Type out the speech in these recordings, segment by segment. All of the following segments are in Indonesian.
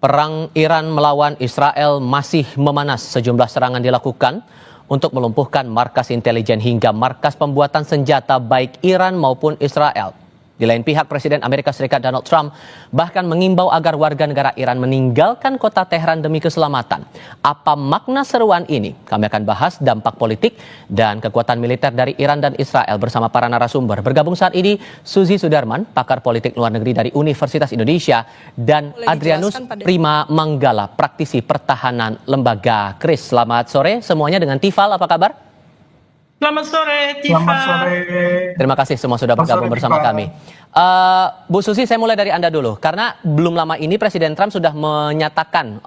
Perang Iran melawan Israel masih memanas. Sejumlah serangan dilakukan untuk melumpuhkan markas intelijen hingga markas pembuatan senjata baik Iran maupun Israel. Di lain pihak, Presiden Amerika Serikat Donald Trump bahkan mengimbau agar warga negara Iran meninggalkan kota Teheran demi keselamatan. Apa makna seruan ini? Kami akan bahas dampak politik dan kekuatan militer dari Iran dan Israel bersama para narasumber. Bergabung saat ini Suzy Sudarman, pakar politik luar negeri dari Universitas Indonesia, dan Adrianus Prima Manggala, praktisi pertahanan lembaga KRIS. Selamat sore semuanya, dengan Tifal, apa kabar? Selamat sore, Tifa. Selamat sore. Terima kasih semua sudah bergabung bersama kami. Bu Susi, saya mulai dari Anda dulu. Karena belum lama ini Presiden Trump sudah menyatakan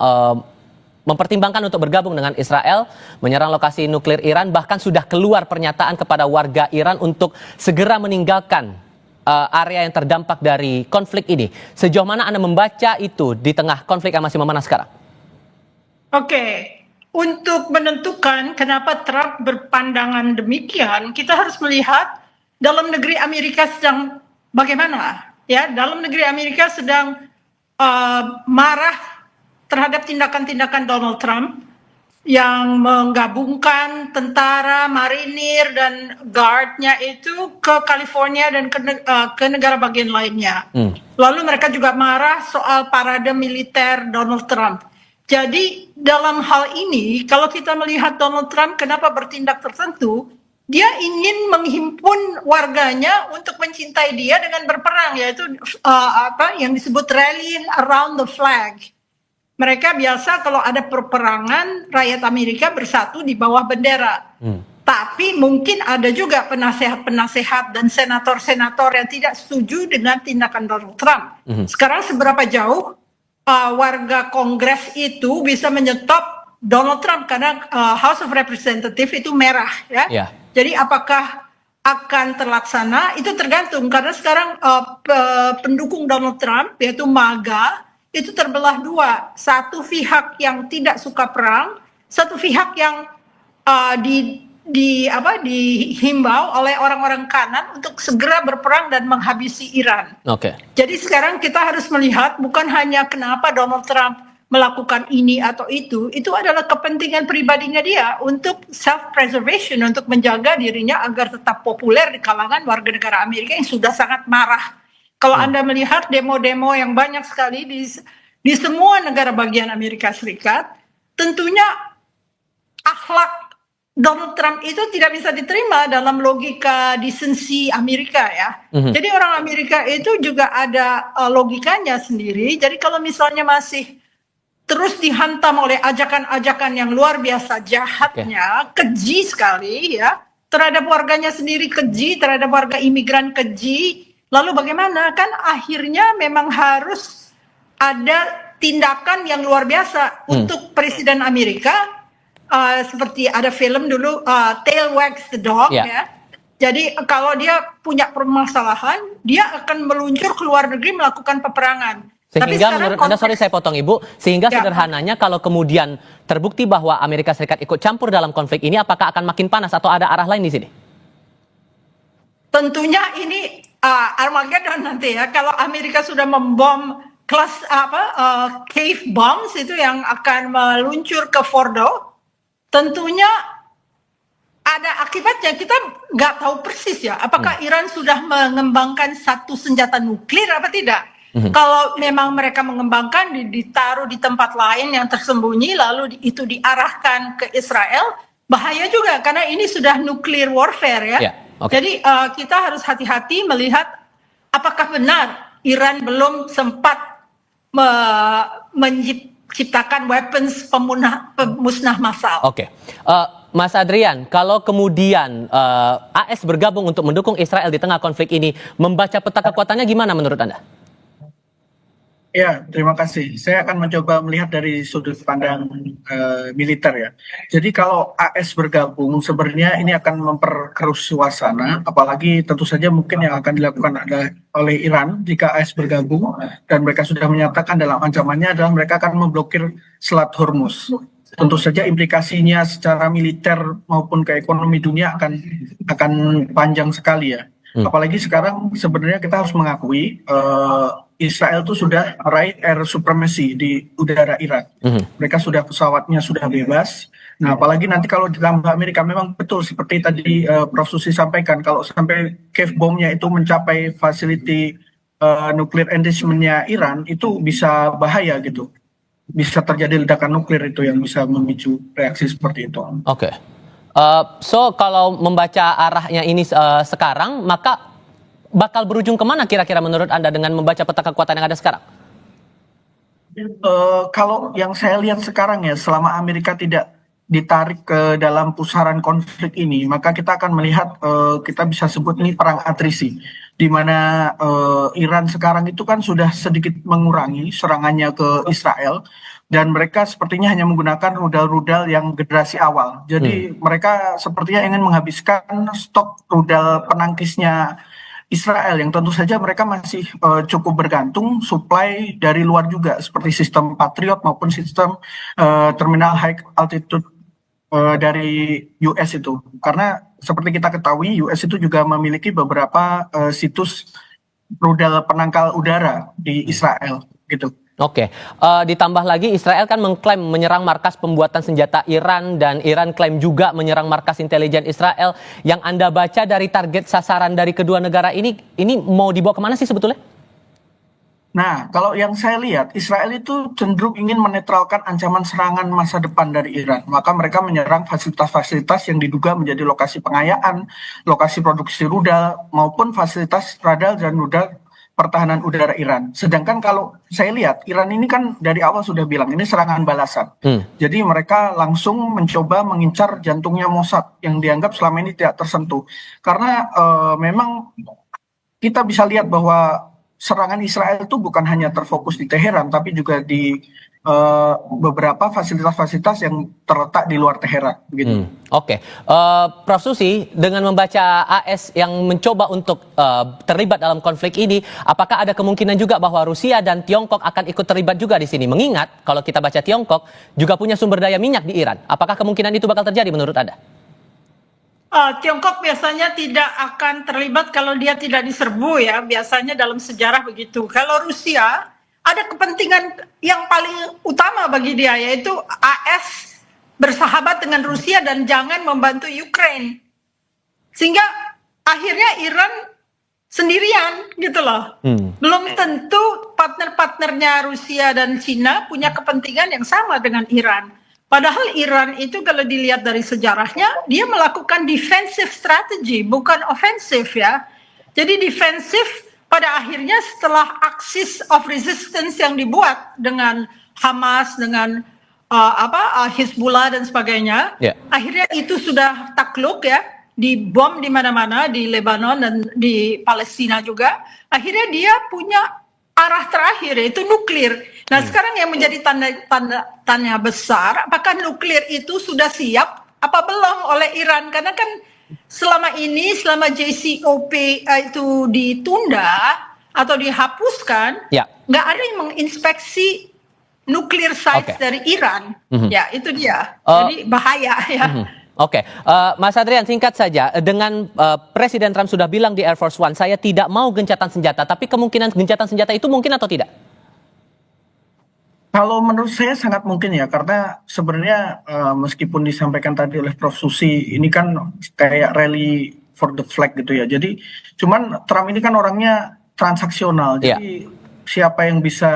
mempertimbangkan untuk bergabung dengan Israel, menyerang lokasi nuklir Iran, bahkan sudah keluar pernyataan kepada warga Iran untuk segera meninggalkan area yang terdampak dari konflik ini. Sejauh mana Anda membaca itu di tengah konflik yang masih memanas sekarang? Oke. Untuk menentukan kenapa Trump berpandangan demikian, kita harus melihat dalam negeri Amerika sedang bagaimana. Ya, dalam negeri Amerika sedang marah terhadap tindakan-tindakan Donald Trump yang menggabungkan tentara, marinir, dan guardnya itu ke California dan ke negara bagian lainnya. Lalu mereka juga marah soal parade militer Donald Trump. Jadi dalam hal ini, kalau kita melihat Donald Trump kenapa bertindak tertentu, dia ingin menghimpun warganya untuk mencintai dia dengan berperang, yaitu yang disebut rallying around the flag. Mereka biasa kalau ada peperangan, rakyat Amerika bersatu di bawah bendera. Tapi mungkin ada juga penasehat-penasehat dan senator-senator yang tidak setuju dengan tindakan Donald Trump. Sekarang seberapa jauh warga Kongres itu bisa menyetop Donald Trump, karena House of Representatives itu merah, ya. Jadi apakah akan terlaksana itu tergantung, karena sekarang pendukung Donald Trump yaitu MAGA itu terbelah dua, satu pihak yang tidak suka perang, satu pihak yang dihimbau oleh orang-orang kanan untuk segera berperang dan menghabisi Iran. Jadi sekarang kita harus melihat bukan hanya kenapa Donald Trump melakukan ini atau itu adalah kepentingan pribadinya dia untuk self-preservation, untuk menjaga dirinya agar tetap populer di kalangan warga negara Amerika yang sudah sangat marah. Kalau Anda melihat demo-demo yang banyak sekali di semua negara bagian Amerika Serikat, tentunya akhlak Donald Trump itu tidak bisa diterima dalam logika desensi Amerika, ya. Jadi orang Amerika itu juga ada logikanya sendiri. Jadi kalau misalnya masih terus dihantam oleh ajakan-ajakan yang luar biasa jahatnya, keji sekali, ya, terhadap warganya sendiri keji, terhadap warga imigran keji, lalu bagaimana? Kan akhirnya memang harus ada tindakan yang luar biasa untuk Presiden Amerika. Seperti ada film dulu, Tail Wags the Dog, ya. Jadi kalau dia punya permasalahan, dia akan meluncur ke luar negeri melakukan peperangan. Sehingga menurut Anda, sorry saya potong Ibu, sehingga sederhananya kalau kemudian terbukti bahwa Amerika Serikat ikut campur dalam konflik ini, apakah akan makin panas atau ada arah lain di sini? Tentunya ini Armageddon nanti, ya. Kalau Amerika sudah membom cave bombs itu yang akan meluncur ke Fordo, tentunya ada akibatnya. Kita nggak tahu persis, ya, apakah Iran sudah mengembangkan satu senjata nuklir apa tidak. Kalau memang mereka mengembangkan, ditaruh di tempat lain yang tersembunyi, lalu itu diarahkan ke Israel, bahaya juga, karena ini sudah nuclear warfare, ya. Jadi kita harus hati-hati melihat apakah benar Iran belum sempat menciptakan weapons pemusnah massal. Mas Adrian, kalau kemudian AS bergabung untuk mendukung Israel di tengah konflik ini, membaca peta kekuatannya gimana menurut Anda? Ya, terima kasih. Saya akan mencoba melihat dari sudut pandang militer, ya. Jadi kalau AS bergabung sebenarnya ini akan memperkeruh suasana, apalagi tentu saja mungkin yang akan dilakukan oleh Iran jika AS bergabung, dan mereka sudah menyatakan dalam ancamannya adalah mereka akan memblokir Selat Hormuz. Tentu saja implikasinya secara militer maupun ke ekonomi dunia akan panjang sekali, ya. Apalagi sekarang sebenarnya kita harus mengakui Israel tuh sudah meraih air supremacy di udara Iran. Mereka sudah pesawatnya sudah bebas. Nah, apalagi nanti kalau ditambah Amerika, memang betul seperti tadi Prof. Susi sampaikan, kalau sampai cave bomb-nya itu mencapai facility nuclear enrichment-nya Iran, itu bisa bahaya gitu. Bisa terjadi ledakan nuklir itu yang bisa memicu reaksi seperti itu. Oke. So kalau membaca arahnya ini sekarang, maka bakal berujung kemana kira-kira menurut Anda dengan membaca peta kekuatan yang ada sekarang? Kalau yang saya lihat sekarang ya, selama Amerika tidak ditarik ke dalam pusaran konflik ini, maka kita akan melihat kita bisa sebut ini perang atrisi, di mana Iran sekarang itu kan sudah sedikit mengurangi serangannya ke Israel, dan mereka sepertinya hanya menggunakan rudal-rudal yang generasi awal. Jadi mereka sepertinya ingin menghabiskan stok rudal penangkisnya Israel yang tentu saja mereka masih cukup bergantung supply dari luar juga, seperti sistem Patriot maupun sistem terminal high altitude dari US itu. Karena seperti kita ketahui US itu juga memiliki beberapa situs rudal penangkal udara di Israel gitu. Oke, ditambah lagi Israel kan mengklaim menyerang markas pembuatan senjata Iran, dan Iran klaim juga menyerang markas intelijen Israel. Yang Anda baca dari target sasaran dari kedua negara ini mau dibawa kemana sih sebetulnya? Nah, kalau yang saya lihat, Israel itu cenderung ingin menetralkan ancaman serangan masa depan dari Iran. Maka mereka menyerang fasilitas-fasilitas yang diduga menjadi lokasi pengayaan, lokasi produksi rudal, maupun fasilitas radar dan rudal pertahanan udara Iran. Sedangkan kalau saya lihat, Iran ini kan dari awal sudah bilang, ini serangan balasan. Jadi mereka langsung mencoba mengincar jantungnya Mossad, yang dianggap selama ini tidak tersentuh. Karena memang kita bisa lihat bahwa serangan Israel itu bukan hanya terfokus di Teheran, tapi juga di beberapa fasilitas-fasilitas yang terletak di luar Teheran. Gitu. Oke. Prof. Susi, dengan membaca AS yang mencoba untuk terlibat dalam konflik ini, apakah ada kemungkinan juga bahwa Rusia dan Tiongkok akan ikut terlibat juga di sini? Mengingat kalau kita baca Tiongkok juga punya sumber daya minyak di Iran. Apakah kemungkinan itu bakal terjadi menurut Anda? Tiongkok biasanya tidak akan terlibat kalau dia tidak diserbu ya, biasanya dalam sejarah begitu. Kalau Rusia ada kepentingan yang paling utama bagi dia, yaitu AS bersahabat dengan Rusia dan jangan membantu Ukraine. Sehingga akhirnya Iran sendirian gitu loh. Belum tentu partner-partnernya Rusia dan Cina punya kepentingan yang sama dengan Iran. Padahal Iran itu kalau dilihat dari sejarahnya, dia melakukan defensive strategy, bukan ofensif ya. Jadi defensif pada akhirnya setelah axis of resistance yang dibuat dengan Hamas, dengan Hizbullah dan sebagainya, akhirnya itu sudah takluk ya, dibom di mana-mana, di Lebanon dan di Palestina juga. Akhirnya dia punya arah terakhir yaitu nuklir. Nah sekarang yang menjadi tanda besar, apakah nuklir itu sudah siap apa belum oleh Iran? Karena kan selama ini, selama JCPOA itu ditunda atau dihapuskan, nggak ada yang menginspeksi nuklir sites dari Iran. Ya itu dia. Jadi bahaya ya. Oke, Mas Adrian, singkat saja. Dengan Presiden Trump sudah bilang di Air Force One, saya tidak mau gencatan senjata, tapi kemungkinan gencatan senjata itu mungkin atau tidak? Kalau menurut saya sangat mungkin ya, karena sebenarnya meskipun disampaikan tadi oleh Prof. Susi, ini kan kayak rally for the flag gitu ya. Jadi cuman Trump ini kan orangnya transaksional, jadi siapa yang bisa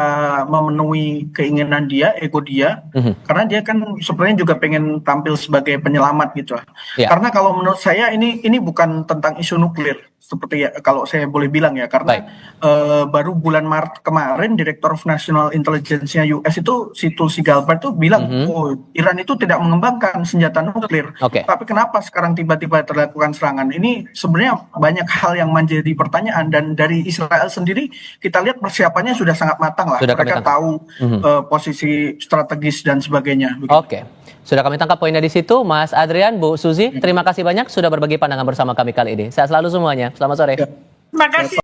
memenuhi keinginan dia, ego dia, karena dia kan sebenarnya juga pengen tampil sebagai penyelamat gitu. Karena kalau menurut saya ini bukan tentang isu nuklir, seperti ya, kalau saya boleh bilang ya, karena baru bulan Maret kemarin Director of National Intelligence-nya US itu, si Tulsi Gabbard tuh bilang, oh Iran itu tidak mengembangkan senjata nuklir, tapi kenapa sekarang tiba-tiba terlakukan serangan? Ini sebenarnya banyak hal yang menjadi pertanyaan, dan dari Israel sendiri kita lihat persiapannya sudah sangat matang lah. Mereka tahu posisi strategis dan sebagainya. Oke, sudah kami tangkap poinnya di situ. Mas Adrian, Bu Susi, terima kasih banyak sudah berbagi pandangan bersama kami kali ini. Sehat selalu semuanya. Selamat sore. Terima kasih.